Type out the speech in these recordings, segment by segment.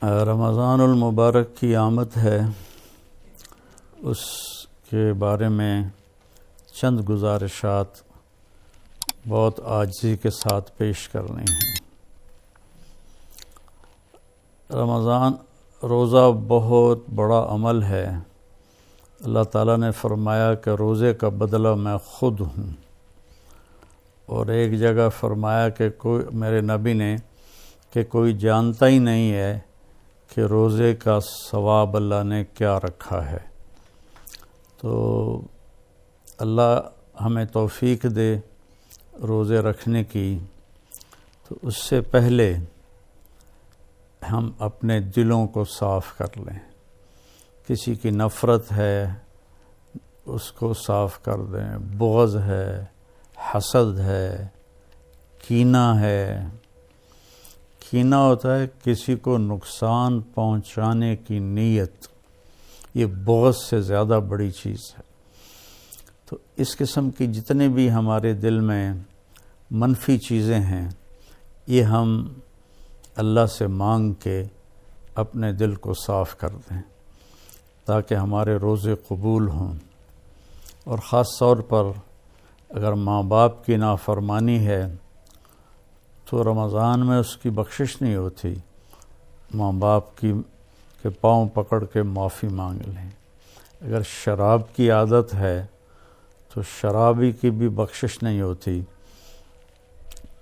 رمضان المبارک کی آمد ہے، اس کے بارے میں چند گزارشات بہت عاجزی کے ساتھ پیش کرنی ہیں۔ رمضان روزہ بہت بڑا عمل ہے۔ اللہ تعالیٰ نے فرمایا کہ روزے کا بدلہ میں خود ہوں، اور ایک جگہ فرمایا کہ میرے نبی نے کہ کوئی جانتا ہی نہیں ہے کہ روزے کا ثواب اللہ نے کیا رکھا ہے۔ تو اللہ ہمیں توفیق دے روزے رکھنے کی۔ تو اس سے پہلے ہم اپنے دلوں کو صاف کر لیں۔ کسی کی نفرت ہے اس کو صاف کر دیں، بغض ہے، حسد ہے، کینہ ہے۔ کینہ ہوتا ہے کسی کو نقصان پہنچانے کی نیت، یہ بغض سے زیادہ بڑی چیز ہے۔ تو اس قسم کی جتنے بھی ہمارے دل میں منفی چیزیں ہیں، یہ ہم اللہ سے مانگ کے اپنے دل کو صاف کر دیں تاکہ ہمارے روزے قبول ہوں۔ اور خاص طور پر اگر ماں باپ کی نافرمانی ہے تو رمضان میں اس کی بخشش نہیں ہوتی۔ ماں باپ کے پاؤں پکڑ کے معافی مانگ لیں۔ اگر شراب کی عادت ہے تو شرابی کی بھی بخشش نہیں ہوتی،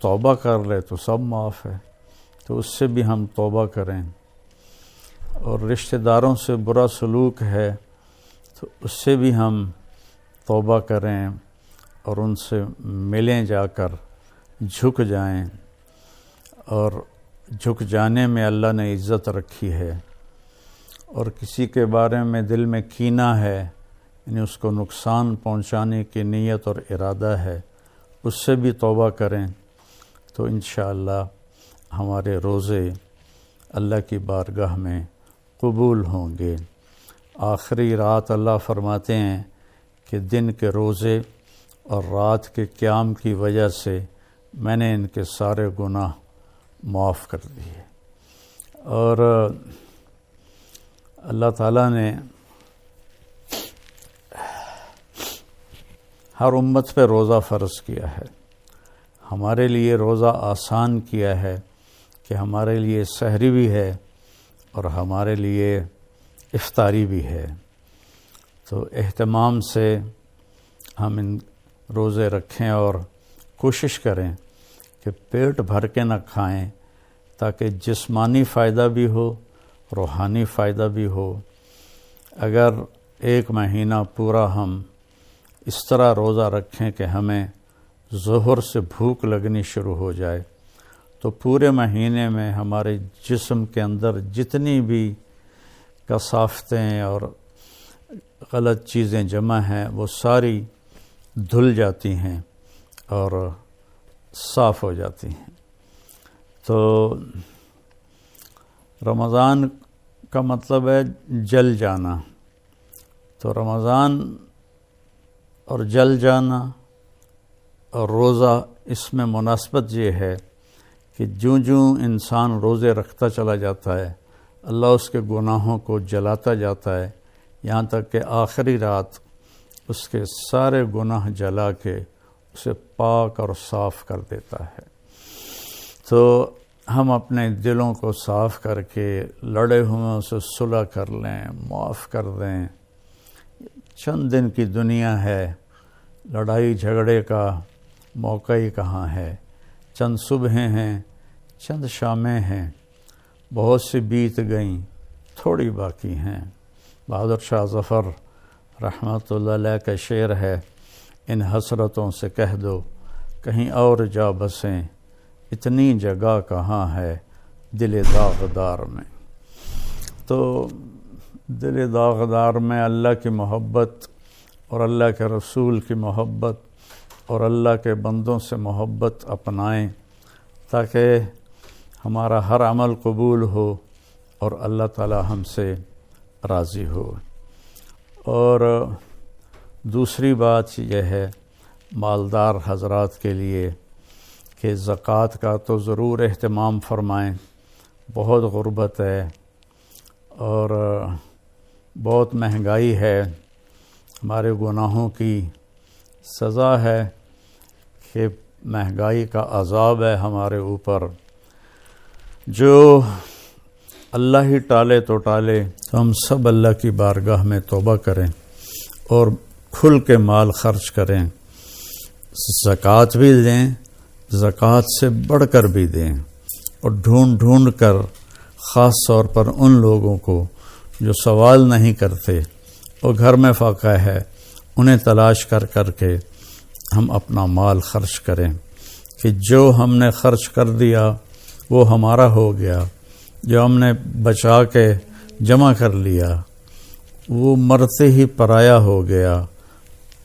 توبہ کر لے تو سب معاف ہے، تو اس سے بھی ہم توبہ کریں۔ اور رشتہ داروں سے برا سلوک ہے تو اس سے بھی ہم توبہ کریں اور ان سے ملیں، جا کر جھک جائیں۔ اور جھک جانے میں اللہ نے عزت رکھی ہے۔ اور کسی کے بارے میں دل میں کینہ ہے، یعنی اس کو نقصان پہنچانے کی نیت اور ارادہ ہے، اس سے بھی توبہ کریں تو انشاءاللہ ہمارے روزے اللہ کی بارگاہ میں قبول ہوں گے۔ آخری رات اللہ فرماتے ہیں کہ دن کے روزے اور رات کے قیام کی وجہ سے میں نے ان کے سارے گناہ معاف کر دیے۔ اور اللہ تعالیٰ نے ہر امت پہ روزہ فرض کیا ہے۔ ہمارے لیے روزہ آسان کیا ہے کہ ہمارے لیے سحری بھی ہے اور ہمارے لیے افطاری بھی ہے۔ تو اہتمام سے ہم ان روزے رکھیں اور کوشش کریں کہ پیٹ بھر کے نہ کھائیں تاکہ جسمانی فائدہ بھی ہو، روحانی فائدہ بھی ہو۔ اگر ایک مہینہ پورا ہم اس طرح روزہ رکھیں کہ ہمیں ظہر سے بھوک لگنی شروع ہو جائے تو پورے مہینے میں ہمارے جسم کے اندر جتنی بھی کثافتیں اور غلط چیزیں جمع ہیں وہ ساری دھل جاتی ہیں اور صاف ہو جاتی ہیں۔ تو رمضان کا مطلب ہے جل جانا۔ تو رمضان اور جل جانا اور روزہ، اس میں مناسبت یہ ہے کہ جوں جوں انسان روزے رکھتا چلا جاتا ہے اللہ اس کے گناہوں کو جلاتا جاتا ہے، یہاں تک کہ آخری رات اس کے سارے گناہ جلا کے اسے پاک اور صاف کر دیتا ہے۔ تو ہم اپنے دلوں کو صاف کر کے لڑے ہوئے سے صلح کر لیں، معاف کر دیں۔ چند دن کی دنیا ہے، لڑائی جھگڑے کا موقع ہی کہاں ہے۔ چند صبحیں ہیں، چند شامیں ہیں، بہت سی بیت گئیں، تھوڑی باقی ہیں۔ بہادر شاہ ظفر رحمۃ اللہ علیہ کا شعر ہے، ان حسرتوں سے کہہ دو کہیں اور جا بسیں، اتنی جگہ کہاں ہے دل داغدار میں۔ تو دل داغدار میں اللہ کی محبت اور اللہ کے رسول کی محبت اور اللہ کے بندوں سے محبت اپنائیں تاکہ ہمارا ہر عمل قبول ہو اور اللہ تعالی ہم سے راضی ہو۔ اور دوسری بات یہ ہے مالدار حضرات کے لیے کہ زکوٰۃ کا تو ضرور اہتمام فرمائیں۔ بہت غربت ہے، اور بہت مہنگائی ہے، ہمارے گناہوں کی سزا ہے کہ مہنگائی کا عذاب ہے ہمارے اوپر. جو اللہ ہی ٹالے تو ٹالے، تو ہم سب اللہ کی بارگاہ میں توبہ کریں اور کھل کے مال خرچ کریں، زکوٰۃ بھی دیں، زکوٰۃ سے بڑھ کر بھی دیں، اور ڈھونڈ ڈھونڈ کر خاص طور پر ان لوگوں کو جو سوال نہیں کرتے اور گھر میں فاقہ ہے، انہیں تلاش کر کر کے ہم اپنا مال خرچ کریں کہ جو ہم نے خرچ کر دیا وہ ہمارا ہو گیا، جو ہم نے بچا کے جمع کر لیا وہ مرتے ہی پرایا ہو گیا،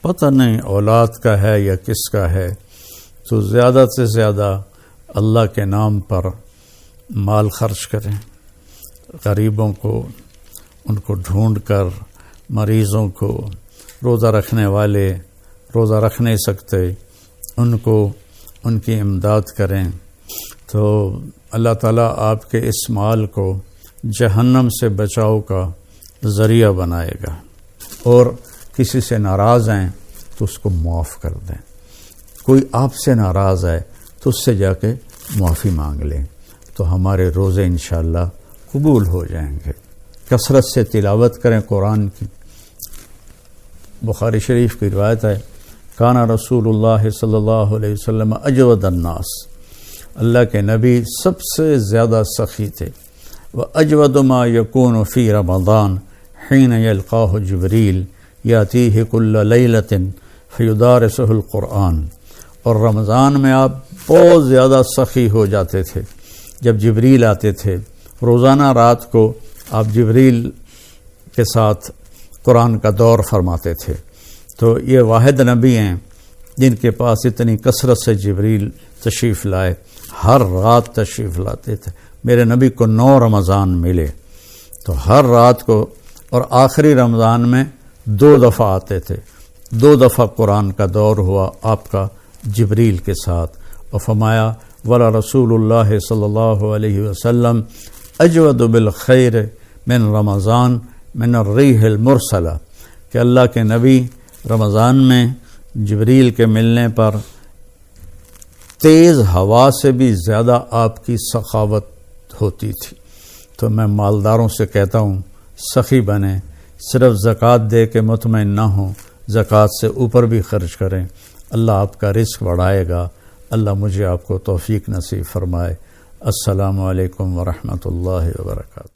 پتہ نہیں اولاد کا ہے یا کس کا ہے. تو زیادہ سے زیادہ اللہ کے نام پر مال خرچ کریں، غریبوں کو ان کو ڈھونڈ کر، مریضوں کو، روزہ رکھنے والے روزہ رکھ نہیں سکتے ان کو ان کی امداد کریں. تو اللہ تعالیٰ آپ کے اس مال کو جہنم سے بچاؤ کا ذریعہ بنائے گا. اور کسی سے ناراض ہیں تو اس کو معاف کر دیں، کوئی آپ سے ناراض ہے تو اس سے جا کے معافی مانگ لیں، تو ہمارے روزے انشاءاللہ قبول ہو جائیں گے. کثرت سے تلاوت کریں قرآن کی. بخاری شریف کی روایت ہے، کانا رسول اللہ صلی اللہ علیہ وسلم اجود الناس، اللہ کے نبی سب سے زیادہ سخی تھے. وَأَجْوَدُ مَا يَكُونُ فِي رَمَضَانَ حِينَ يَلْقَاهُ جِبْرِيلُ يَأْتِيهِ كُلَّ لَيْلَةٍ فَيُدَارِسُهُ الْقُرْآنَ. اور رمضان میں آپ بہت زیادہ سخی ہو جاتے تھے. جب جبریل آتے تھے روزانہ رات کو آپ جبریل کے ساتھ قرآن کا دور فرماتے تھے. تو یہ واحد نبی ہیں جن کے پاس اتنی کثرت سے جبریل تشریف لائے، ہر رات تشریف لاتے تھے. میرے نبی کو 9 رمضان ملے تو ہر رات کو، اور آخری رمضان میں 2 دفعہ آتے تھے. 2 دفعہ قرآن کا دور ہوا آپ کا جبریل کے ساتھ. اور فرمایا ولا رسول اللہ صلی اللہ علیہ وسلم اجود بالخیر من رمضان من الریح المرسلہ، کہ اللہ کے نبی رمضان میں جبریل کے ملنے پر تیز ہوا سے بھی زیادہ آپ کی سخاوت ہوتی تھی. تو میں مالداروں سے کہتا ہوں سخی بنیں، صرف زکوٰۃ دے کے مطمئن نہ ہوں، زکوٰۃ سے اوپر بھی خرچ کریں، اللہ آپ کا رزق بڑھائے گا. اللہ مجھے آپ کو توفیق نصیب فرمائے. السلام علیکم ورحمۃ اللہ وبرکاتہ.